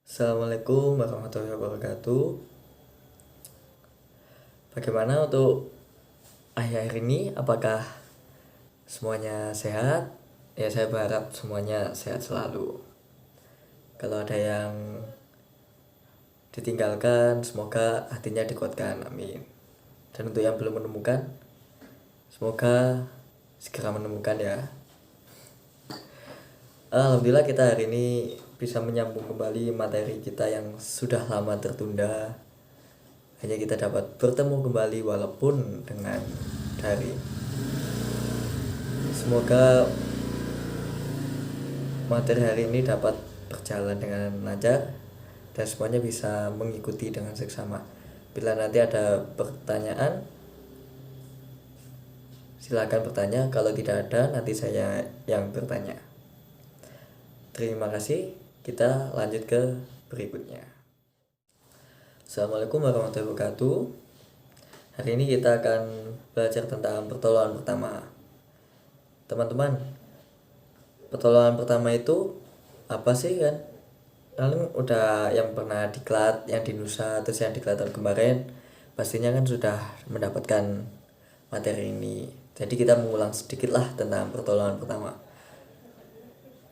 Assalamualaikum warahmatullahi wabarakatuh. Bagaimana untuk akhir-akhir ini? Apakah semuanya sehat? Ya, saya berharap semuanya sehat selalu. Kalau ada yang ditinggalkan, semoga hatinya dikuatkan. Amin. Dan untuk yang belum menemukan, semoga segera menemukan ya. Alhamdulillah kita hari ini bisa menyambung kembali materi kita yang sudah lama tertunda. Hanya kita dapat bertemu kembali walaupun dengan daring. Semoga materi hari ini dapat berjalan dengan lancar dan semuanya bisa mengikuti dengan seksama. Bila nanti ada pertanyaan, silakan bertanya. Kalau tidak ada, nanti saya yang bertanya. Terima kasih. Kita lanjut ke berikutnya. Assalamualaikum warahmatullahi wabarakatuh. Hari ini kita akan belajar tentang pertolongan pertama. Teman-teman, pertolongan pertama itu apa sih kan? Kalian udah yang pernah diklat, yang di Nusa, terus yang diklat tahun kemarin, pastinya kan sudah mendapatkan materi ini. Jadi kita mengulang sedikit lah tentang pertolongan pertama.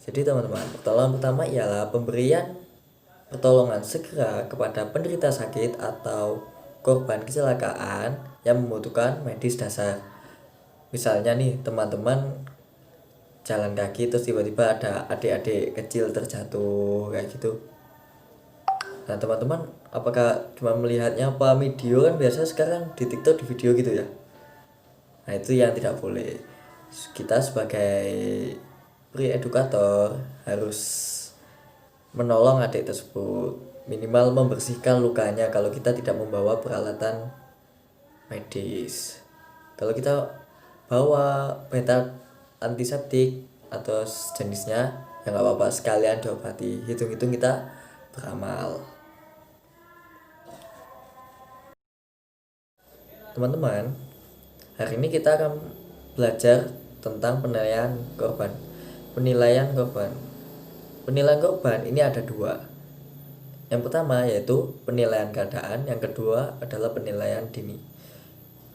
Jadi teman-teman, pertolongan pertama ialah pemberian pertolongan segera kepada penderita sakit atau korban kecelakaan yang membutuhkan medis dasar. Misalnya nih teman-teman jalan kaki terus tiba-tiba ada adik-adik kecil terjatuh kayak gitu. Nah teman-teman, apakah cuma melihatnya apa video kan biasanya sekarang di TikTok di video gitu ya. Nah itu yang tidak boleh. Kita sebagai pre-edukator harus menolong adik tersebut, minimal membersihkan lukanya kalau kita tidak membawa peralatan medis. Kalau kita bawa beta antiseptik atau jenisnya, ya nggak apa-apa, sekalian diobati. Hitung-hitung kita beramal. Teman-teman, hari ini kita akan belajar tentang penilaian korban. Penilaian korban ini ada dua. Yang pertama yaitu penilaian keadaan, yang kedua adalah penilaian dini.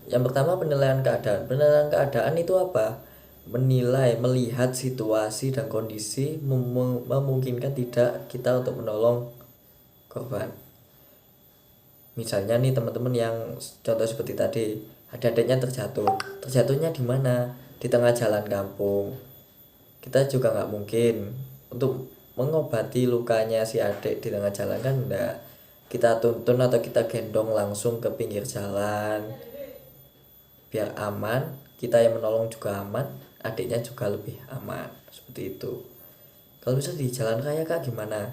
Yang pertama penilaian keadaan. Penilaian keadaan itu apa? Menilai, melihat situasi dan kondisi memungkinkan tidak kita untuk menolong korban. Misalnya nih teman-teman yang contoh seperti tadi, ada adiknya terjatuh. Terjatuhnya di mana? Di tengah jalan kampung. Kita juga nggak mungkin untuk mengobati lukanya si adik di tengah jalan kan enggak. Kita tuntun atau kita gendong langsung ke pinggir jalan biar aman, kita yang menolong juga aman, adiknya juga lebih aman, seperti itu. Kalau bisa di jalan raya kak gimana?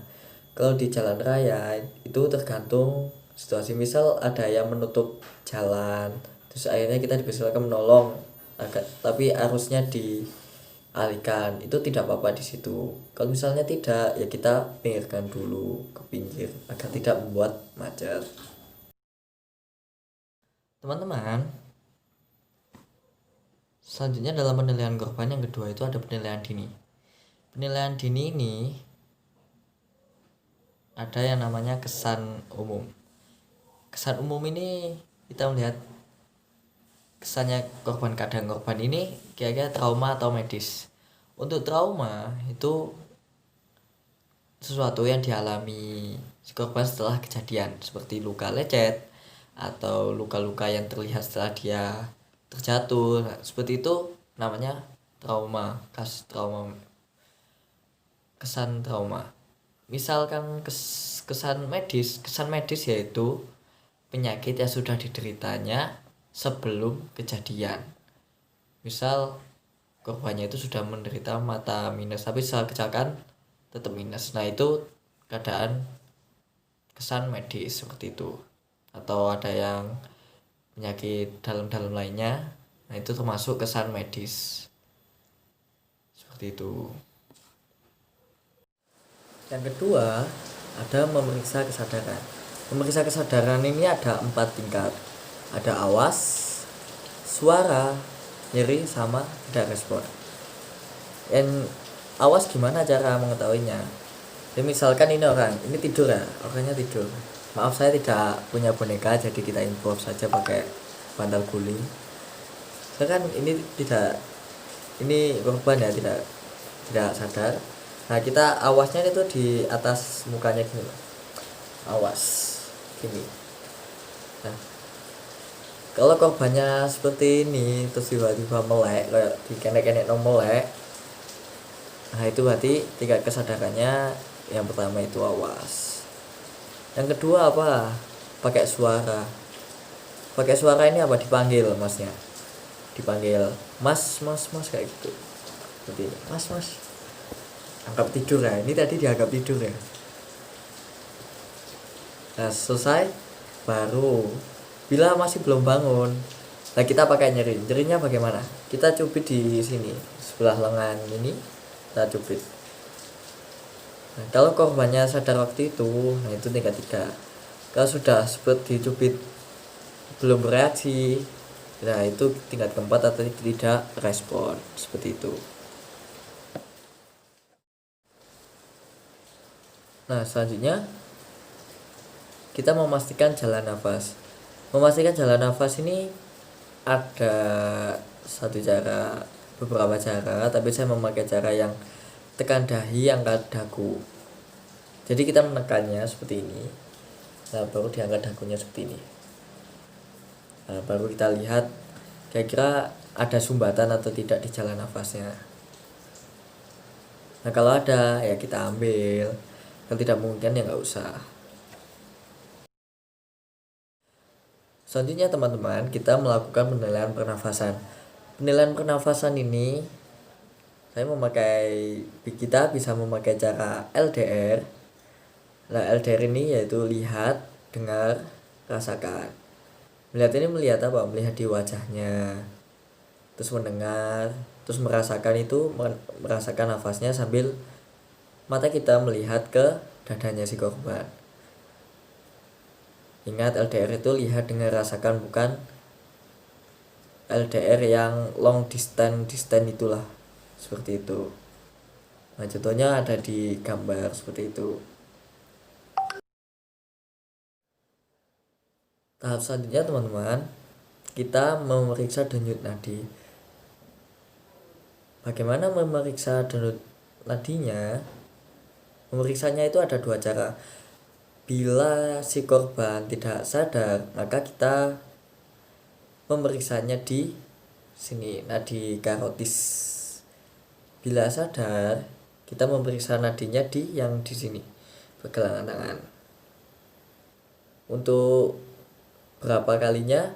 Kalau di jalan raya itu tergantung situasi. Misal ada yang menutup jalan, terus akhirnya kita dipersilakan menolong agak, tapi arusnya dialihkan, itu tidak apa-apa di situ. Kalau misalnya tidak, ya kita pinggirkan dulu ke pinggir agar tidak membuat macet. Teman-teman, selanjutnya dalam penilaian korban yang kedua itu ada penilaian dini. Penilaian dini ini ada yang namanya kesan umum. Kesan umum ini kita melihat kesannya korban, keadaan korban ini kira-kira trauma atau medis. Untuk trauma itu sesuatu yang dialami si korban setelah kejadian, seperti luka lecet atau luka-luka yang terlihat setelah dia terjatuh. Nah, seperti itu namanya trauma, kesan trauma. Misalkan kesan medis yaitu penyakit yang sudah dideritanya sebelum kejadian. Misal korbannya itu sudah menderita mata minus tapi setelah kecelakaan tetap minus. Nah itu keadaan kesan medis seperti itu. Atau ada yang penyakit dalam-dalam lainnya, nah itu termasuk kesan medis seperti itu. Yang kedua ada memeriksa kesadaran. Memeriksa kesadaran ini ada 4 tingkat. Ada awas, suara, nyeri, sama tidak respon. Awas gimana cara mengetahuinya? Jadi misalkan ini orang ini tidur ya, orangnya tidur. Maaf saya tidak punya boneka, jadi kita improve saja pakai bantal guling. Saya kan ini korban ya, tidak sadar. Nah kita awasnya itu di atas mukanya gini loh, awas gini. Nah kalau korbannya seperti ini terus tiba-tiba melek kayak di kenek-kenek no melek, nah itu berarti tingkat kesadarannya yang pertama itu awas. Yang kedua apa? Pakai suara. Pakai suara ini apa? Dipanggil masnya, dipanggil mas mas mas kayak gitu. Seperti ini. Mas mas, anggap tidur ya, ini tadi dianggap tidur ya. Nah selesai baru bila masih belum bangun, nah kita pakai nyerinya bagaimana? Kita cubit di sini sebelah lengan ini, kita cubit. Nah, kalau korbannya sadar waktu itu, nah itu tingkat 3. Kalau sudah seperti dicubit belum bereaksi, nah itu tingkat keempat atau tidak respon, seperti itu. Nah selanjutnya kita memastikan jalan nafas. Memastikan jalan nafas ini ada satu cara, beberapa cara, tapi saya memakai cara yang tekan dahi, angkat dagu. Jadi kita menekannya seperti ini, nah baru diangkat dagunya seperti ini. Nah, baru kita lihat kira-kira ada sumbatan atau tidak di jalan nafasnya. Nah kalau ada ya kita ambil, kalau tidak mungkin ya nggak usah. Selanjutnya teman-teman, kita melakukan penilaian pernafasan. Penilaian pernafasan ini kita bisa memakai cara LDR. Nah LDR ini yaitu lihat, dengar, rasakan. Melihat apa? Melihat di wajahnya, terus mendengar, terus merasakan nafasnya sambil mata kita melihat ke dadanya si korban. Ingat LDR itu lihat, dengar, rasakan, bukan LDR yang long distance itulah, seperti itu. Nah contohnya ada di gambar seperti itu. Tahap selanjutnya teman-teman, kita memeriksa denyut nadi. Bagaimana memeriksa denyut nadinya? Memeriksanya itu ada 2 cara. Bila si korban tidak sadar, maka kita memeriksanya di sini, nadi karotis. Bila sadar, kita memeriksa nadinya di yang di sini, pergelangan tangan. Untuk berapa kalinya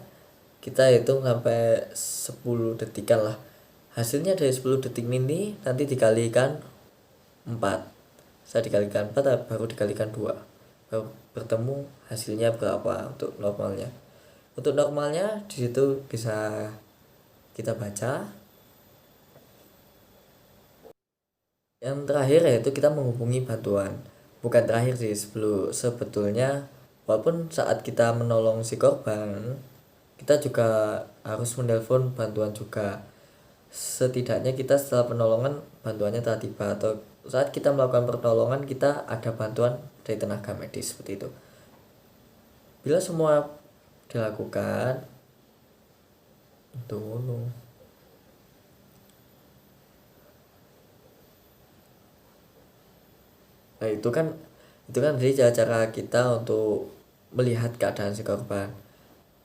kita hitung sampai 10 detikan lah. Hasilnya dari 10 detik ini nanti dikalikan 4. Saya dikalikan 4 baru dikalikan 2. Baru bertemu hasilnya berapa untuk normalnya. Untuk normalnya di situ bisa kita baca. Yang terakhir yaitu kita menghubungi bantuan. Bukan terakhir sih, sebetulnya walaupun saat kita menolong si korban, kita juga harus menelpon bantuan juga. Setidaknya kita setelah penolongan bantuannya telah tiba, atau saat kita melakukan pertolongan kita ada bantuan dari tenaga medis, seperti itu. Bila semua dilakukan, tunggu. Nah itu kan dari cara kita untuk melihat keadaan si korban.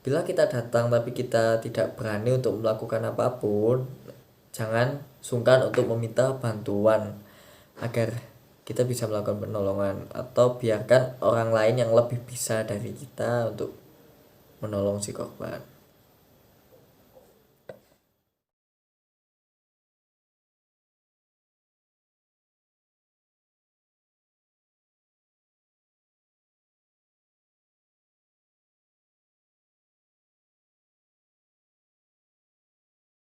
Bila kita datang tapi kita tidak berani untuk melakukan apapun, jangan sungkan untuk meminta bantuan agar kita bisa melakukan penolongan, atau biarkan orang lain yang lebih bisa dari kita untuk menolong si korban.